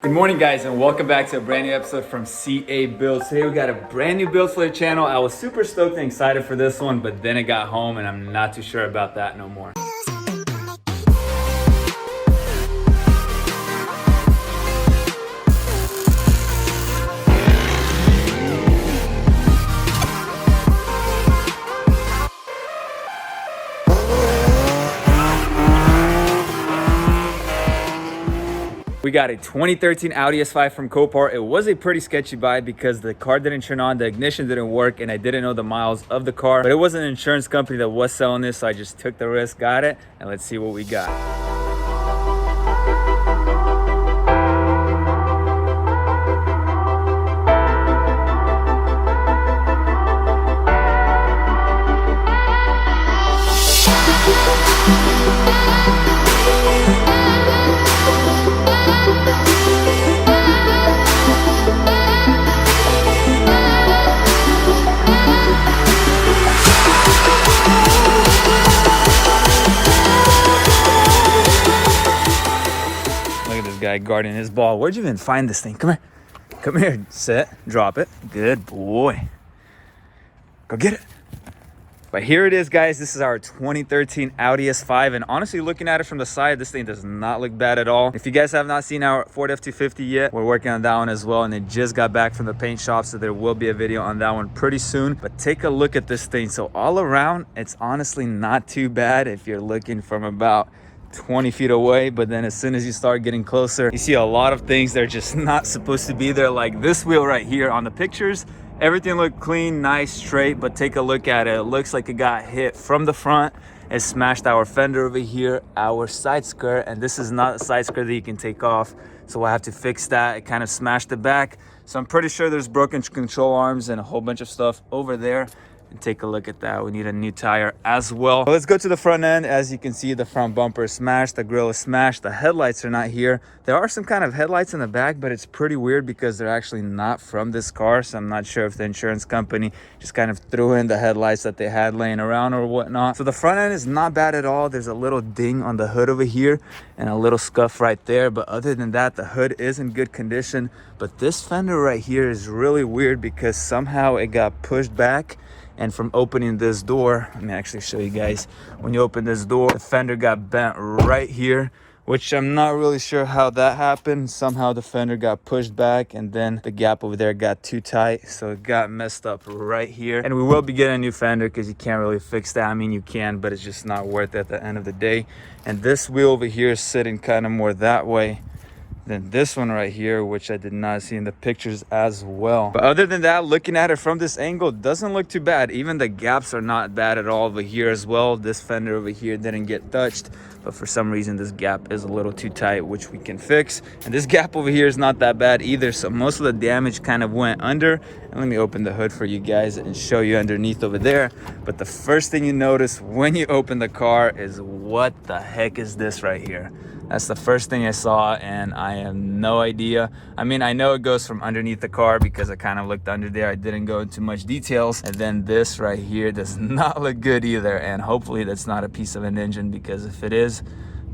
Good morning guys, and welcome back to a brand new episode from CA Buildz. Today we got a brand new build for the channel. I was super stoked and excited for this one, but then it got home and I'm not too sure about that no more. We got a 2013 Audi S5 from Copart. It was a pretty sketchy buy because the car didn't turn on, the ignition didn't work, and I didn't know the miles of the car. But it was an insurance company that was selling this, so I just took the risk, got it, and let's see what we got. Guy guarding his ball. Where'd you even find this thing? Come here. Come here. Set. Drop it. Good boy. Go get it. But here it is, guys. This is our 2013 Audi S5. And honestly, looking at it from the side, this thing does not look bad at all. If you guys have not seen our Ford F-250 yet, we're working on that one as well. And it just got back from the paint shop, so there will be a video on that one pretty soon. But take a look at this thing. So all around, it's honestly not too bad if you're looking from about 20 feet away, but then as soon as you start getting closer, you see a lot of things that are just not supposed to be there. Like this wheel right here on the pictures, everything looked clean, nice, straight, but take a look at it. It looks like it got hit from the front. It smashed our fender over here, our side skirt, and this is not a side skirt that you can take off, so we'll have to fix that. It kind of smashed the back, so I'm pretty sure there's broken control arms and a whole bunch of stuff over there. And take a look at that. We need a new tire as well. Let's go to the front end. As you can see, the front bumper is smashed, the grille is smashed, the headlights are not here. There are some kind of headlights in the back, but it's pretty weird because they're actually not from this car, so I'm not sure if the insurance company just kind of threw in the headlights that they had laying around or whatnot. So the front end is not bad at all. There's a little ding on the hood over here and a little scuff right there, but other than that, the hood is in good condition. But this fender right here is really weird because somehow it got pushed back. And from opening this door, let me actually show you guys. When you open this door, the fender got bent right here, which I'm not really sure how that happened. Somehow the fender got pushed back and then the gap over there got too tight. So it got messed up right here. And we will be getting a new fender because you can't really fix that. I mean, you can, but it's just not worth it at the end of the day. And this wheel over here is sitting kind of more that way than this one right here, which I did not see in the pictures as well. But other than that, looking at it from this angle, doesn't look too bad. Even the gaps are not bad at all over here as well. This fender over here didn't get touched, but for some reason this gap is a little too tight, which we can fix. And this gap over here is not that bad either, so most of the damage kind of went under. And let me open the hood for you guys and show you underneath over there. But the first thing you notice when you open the car is, what the heck is this right here? That's the first thing I saw, and I have no idea. I mean, I know it goes from underneath the car because I kind of looked under there. I didn't go into much details. And then this right here does not look good either. And hopefully that's not a piece of an engine, because if it is,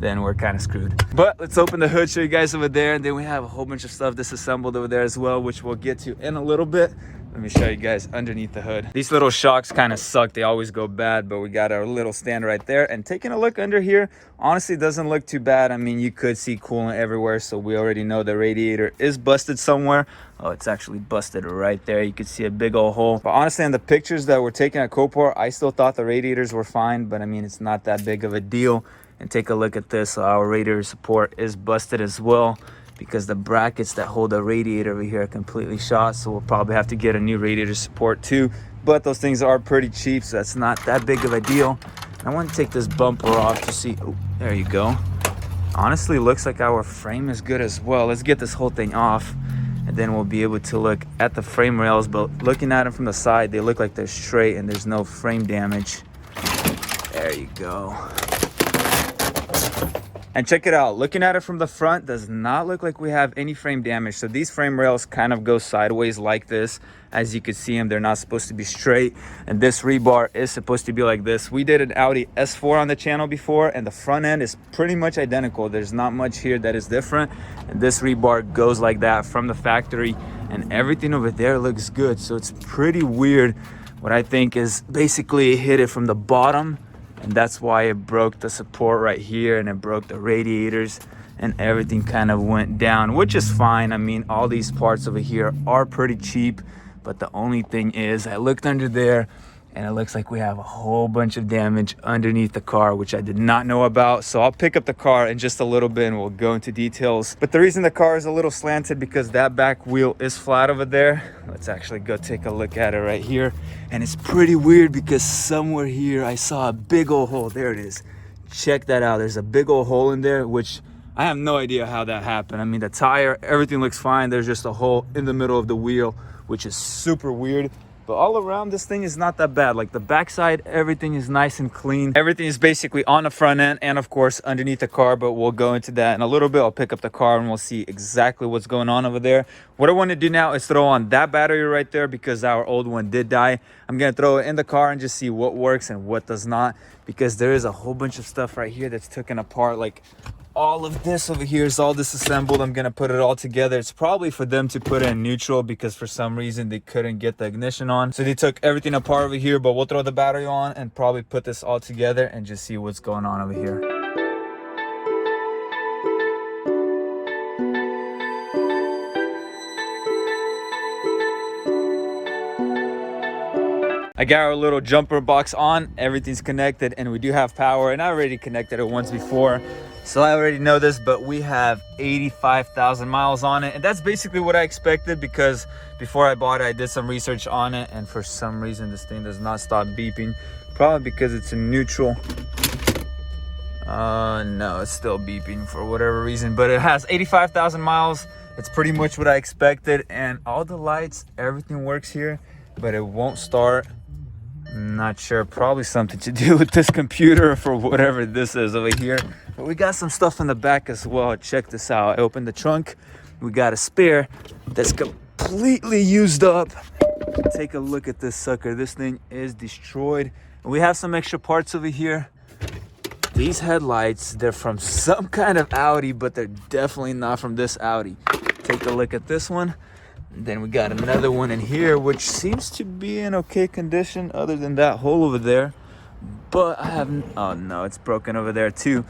then we're kind of screwed. But let's open the hood, show you guys over there. And then we have a whole bunch of stuff disassembled over there as well, which we'll get to in a little bit. Let me show you guys underneath the hood. These little shocks kind of suck. They always go bad, but we got our little stand right there. And taking a look under here, honestly, doesn't look too bad. I mean, you could see coolant everywhere, so we already know the radiator is busted somewhere. Oh, it's actually busted right there. You could see a big old hole. But honestly, in the pictures that were taken at Copart, I still thought the radiators were fine, but I mean, it's not that big of a deal. And take a look at this. So our radiator support is busted as well, because the brackets that hold the radiator over here are completely shot. So we'll probably have to get a new radiator support too. But those things are pretty cheap, so that's not that big of a deal. I want to take this bumper off to see. Oh, there you go. Honestly, looks like our frame is good as well. Let's get this whole thing off, and then we'll be able to look at the frame rails. But looking at them from the side, they look like they're straight and there's no frame damage. There you go. And check it out, looking at it from the front, does not look like we have any frame damage. So these frame rails kind of go sideways like this. As you can see them, they're not supposed to be straight. And this rebar is supposed to be like this. We did an Audi S4 on the channel before, and the front end is pretty much identical. There's not much here that is different. And this rebar goes like that from the factory, and everything over there looks good. So it's pretty weird. What I think is basically it hit it from the bottom, and that's why it broke the support right here, and it broke the radiators, and everything kind of went down, which is fine. I mean, all these parts over here are pretty cheap, but the only thing is I looked under there and it looks like we have a whole bunch of damage underneath the car, which I did not know about. So I'll pick up the car in just a little bit and we'll go into details. But the reason the car is a little slanted because that back wheel is flat over there. Let's actually go take a look at it right here. And it's pretty weird because somewhere here I saw a big old hole. There it is. Check that out. There's a big old hole in there, which I have no idea how that happened. I mean, the tire, everything looks fine. There's just a hole in the middle of the wheel, which is super weird. But all around, this thing is not that bad. Like the backside, everything is nice and clean. Everything is basically on the front end and of course underneath the car, but we'll go into that in a little bit. I'll pick up the car and we'll see exactly what's going on over there. What I want to do now is throw on that battery right there because our old one did die. I'm going to throw it in the car and just see what works and what does not, because there is a whole bunch of stuff right here that's taken apart. Like all of this over here is all disassembled. I'm gonna put it all together. It's probably for them to put it in neutral because for some reason they couldn't get the ignition on, so they took everything apart over here. But we'll throw the battery on and probably put this all together and just see what's going on over here. I got our little jumper box on, everything's connected, and we do have power, and I already connected it once before, so I already know this, but we have 85,000 miles on it, and that's basically what I expected because before I bought it, I did some research on it, and for some reason this thing does not stop beeping, probably because it's in neutral. No, it's still beeping for whatever reason, but it has 85,000 miles. It's pretty much what I expected, and all the lights, everything works here, but it won't start. Not sure, probably something to do with this computer for whatever this is over here. But we got some stuff in the back as well. Check this out. I opened the trunk. We got a spare that's completely used up. Take a look at this sucker. This thing is destroyed. We have some extra parts over here. These headlights, they're from some kind of Audi, but they're definitely not from this Audi. Take a look at this one. Then we got another one in here, which seems to be in okay condition other than that hole over there. But I have, oh no, it's broken over there too.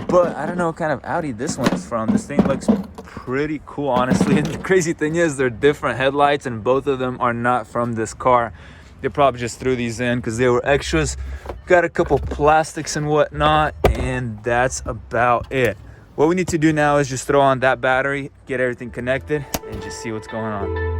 But I don't know what kind of Audi this one is from. This thing looks pretty cool, honestly. And the crazy thing is they're different headlights and both of them are not from this car. They probably just threw these in because they were extras. Got a couple plastics and whatnot, and that's about it. What we need to do now is just throw on that battery, get everything connected, and just see what's going on.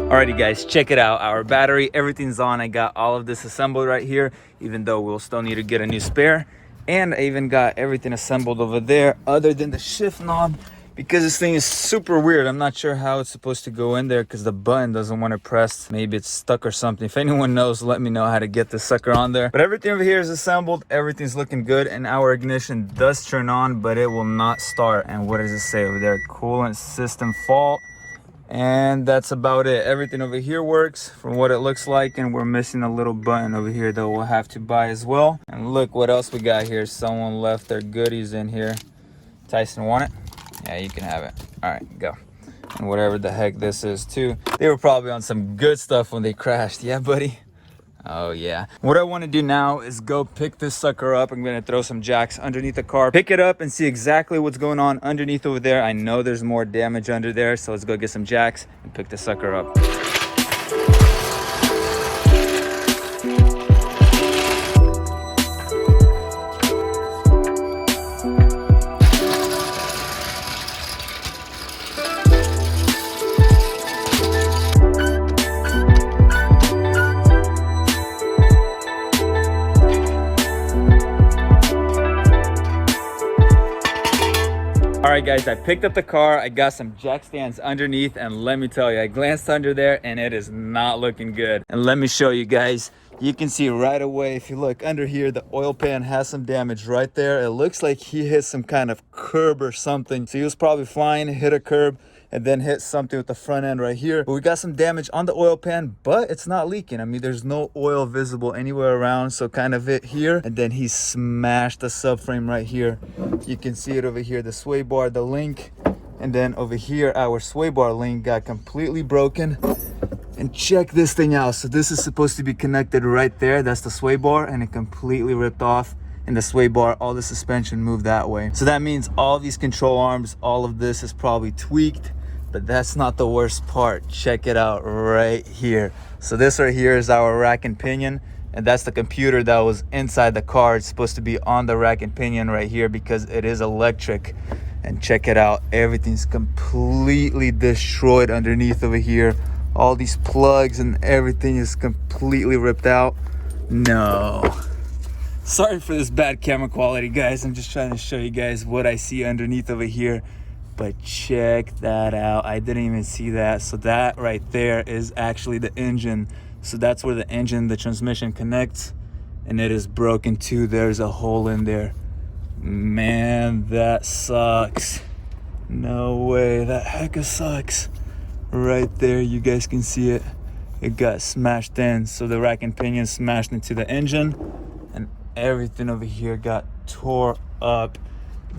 Alrighty guys, check it out. Our battery, everything's on. I got all of this assembled right here, even though we'll still need to get a new spare. And I even got everything assembled over there other than the shift knob, because this thing is super weird. I'm not sure how it's supposed to go in there because the button doesn't want to press. Maybe it's stuck or something. If anyone knows, let me know how to get this sucker on there. But everything over here is assembled. Everything's looking good, and our ignition does turn on, but it will not start. And what does it say over there? Coolant system fault. And that's about it. Everything over here works from what it looks like, and we're missing a little button over here that we'll have to buy as well. And look what else we got here. Someone left their goodies in here. Tyson, want it? Yeah, you can have it. All right, go. And whatever the heck this is too. They were probably on some good stuff when they crashed. Yeah, buddy? Oh yeah. What I want to do now is go pick this sucker up. I'm going to throw some jacks underneath the car, pick it up and see exactly what's going on underneath over there. I know there's more damage under there, so let's go get some jacks and pick this sucker up. All right guys, I picked up the car, I got some jack stands underneath, and let me tell you, I glanced under there and it is not looking good. And let me show you guys, you can see right away, if you look under here, the oil pan has some damage right there. It looks like he hit some kind of curb or something. So he was probably flying, hit a curb, and then hit something with the front end right here. But we got some damage on the oil pan, but it's not leaking. I mean, there's no oil visible anywhere around, so kind of it here. And then he smashed the subframe right here. You can see it over here, the sway bar, the link. And then over here, our sway bar link got completely broken. And check this thing out. So this is supposed to be connected right there. That's the sway bar, and it completely ripped off. And the sway bar, all the suspension moved that way. So that means all these control arms, all of this is probably tweaked. But that's not the worst part. Check it out right here. So this right here is our rack and pinion, and that's the computer that was inside the car. It's supposed to be on the rack and pinion right here because it is electric. And check it out, everything's completely destroyed underneath over here. All these plugs and everything is completely ripped out. No. Sorry for this bad camera quality, guys. I'm just trying to show you guys what I see underneath over here. But check that out, I didn't even see that. So that right there is actually the engine. So that's where the engine, the transmission connects, and it is broken too. There's a hole in there. Man, that sucks. No way, that hecka sucks. Right there, you guys can see it. It got smashed in. So the rack and pinion smashed into the engine, and everything over here got tore up.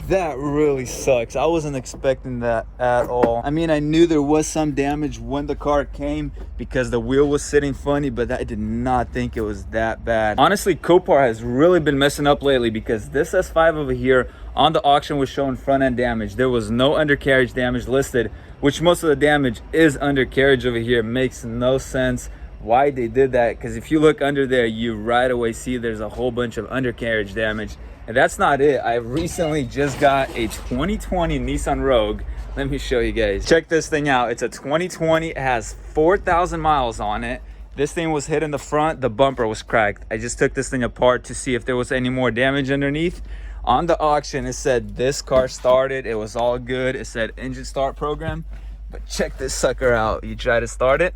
That really sucks. I wasn't expecting that at all. I mean, I knew there was some damage when the car came because the wheel was sitting funny, but I did not think it was that bad. Honestly, Copart has really been messing up lately because this S5 over here on the auction was showing front end damage. There was no undercarriage damage listed, which most of the damage is undercarriage over here. It makes no sense why they did that, because if you look under there, you right away see there's a whole bunch of undercarriage damage. And that's not it. I recently just got a 2020 Nissan Rogue. Let me show you guys. Check this thing out. It's a 2020. It has 4,000 miles on it. This thing was hit in the front. The bumper was cracked. I just took this thing apart to see if there was any more damage underneath. On the auction, it said this car started. It was all good. It said engine start program. But check this sucker out. You try to start it,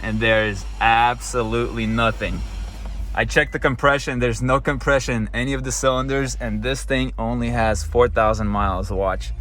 and there is absolutely nothing. I checked the compression, there's no compression in any of the cylinders, and this thing only has 4,000 miles. Watch,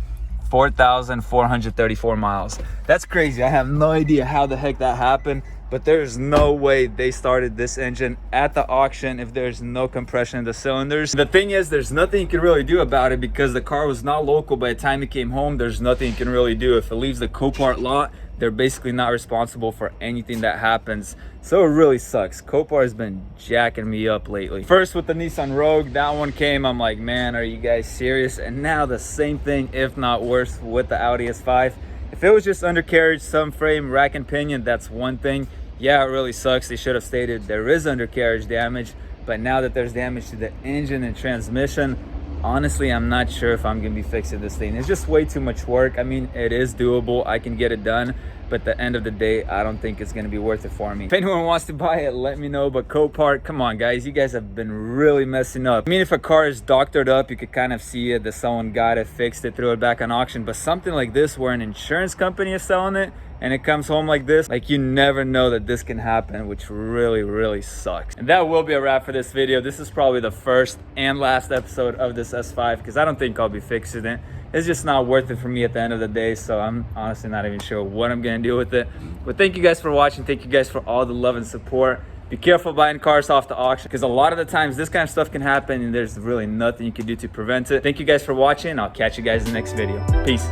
4,434 miles. That's crazy. I have no idea how the heck that happened, but there's no way they started this engine at the auction if there's no compression in the cylinders. The thing is, there's nothing you can really do about it because the car was not local by the time it came home. There's nothing you can really do. If it leaves the Copart lot, they're basically not responsible for anything that happens. So it really sucks. Copart has been jacking me up lately. First with the Nissan Rogue, that one came, I'm like, man, are you guys serious? And now the same thing, if not worse, with the Audi S5. If it was just undercarriage, subframe, rack and pinion, that's one thing. Yeah, it really sucks. They should have stated there is undercarriage damage, but now that there's damage to the engine and transmission, honestly, I'm not sure if I'm gonna be fixing this thing. It's just way too much work. I mean, it is doable. I can get it done, but at the end of the day, I don't think it's gonna be worth it for me. If anyone wants to buy it, let me know. But Copart, come on guys, you guys have been really messing up. I mean, if a car is doctored up, you could kind of see it, that someone got it, fixed it, threw it back on auction. But something like this where an insurance company is selling it and it comes home like this, like, you never know that this can happen, which really sucks. And that will be a wrap for this video. This is probably the first and last episode of this S5 because I don't think I'll be fixing it. It's just not worth it for me at the end of the day, so I'm honestly not even sure what I'm gonna do with it. But thank you guys for watching. Thank you guys for all the love and support. Be careful buying cars off the auction because a lot of the times this kind of stuff can happen and there's really nothing you can do to prevent it. Thank you guys for watching. I'll catch you guys in the next video. Peace.